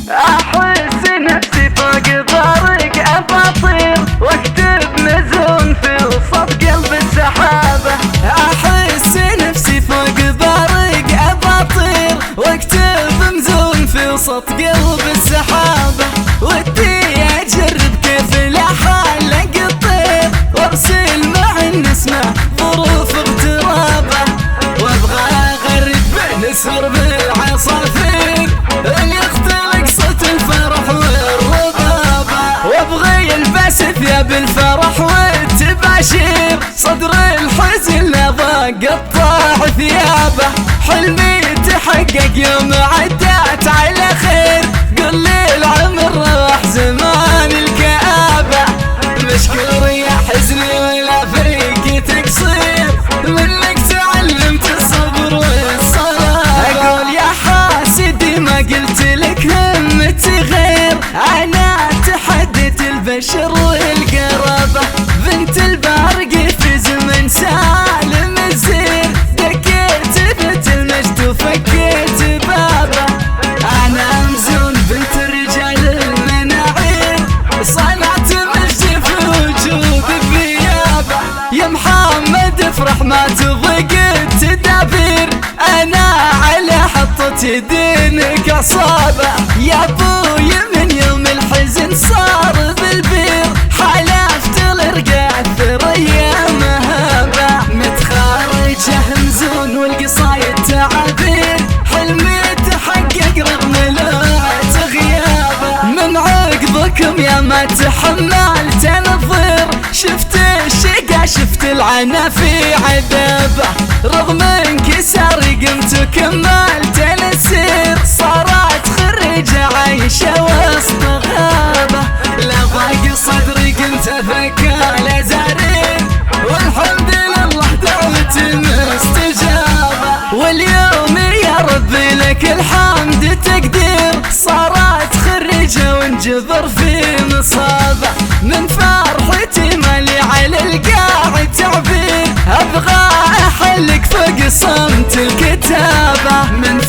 احس نفسي فوق طارق ابطير واكتب مزون في وسط قلب السحابة. احس نفسي فوق طارق ابطير واكتب مزون في وسط قلب السحابة. ودي اجرب كيف لحال الطير وارسل مع النسمة ظروف اغترابه. وابغى اغرد بنسر بالعصافير اللي يختلق صوت الفرح والربابة. وابغى يلبس ثياب الفرح والتباشير صدر الحزن لضاق قطاع ثيابه. حلمي تحقق يوم عدات على خير قل لي العمر راح زمان الكآبة. مشكور يا حزني ولا فيك تقصير منك تعلمت الصبر والصلاة. اقول يا حاسدي ما قلت لك همتي غير انا تحديت البشر والقرابة. بنت البرق في زمن سالم الزير دكيت بيت المجد وفكيت بابه. انا مزون بنت رجال المناعير صنعت مجد في وجود ثيابه. يا محمد افرح ما تضيق التدابير انا على حطة يدينك عصابة. يا ابوي من يوم الحزن صار بالبير حلفت الرقاع الثريا مهابة. متخرجه مزون والقصايد تعابير حلمي تحقق رغم لوعة غيابه. من عقبكم يا ما تحملت الضير شفت الشقا شفت العنا في عذابه. رغم انكسار قمت وكملت السير صارت خريجة عايشة وسط غابة. لا ضاق صدري كنت ثقال زارين والحمد لله دعوتي مستجابة. واليوم يا ربي لك الحمد تقدير صارت خريجة وانجبر في مصابة. من فرحتي مالي على القاع تعبير ابغى احلك فوق صمت الكتابة. من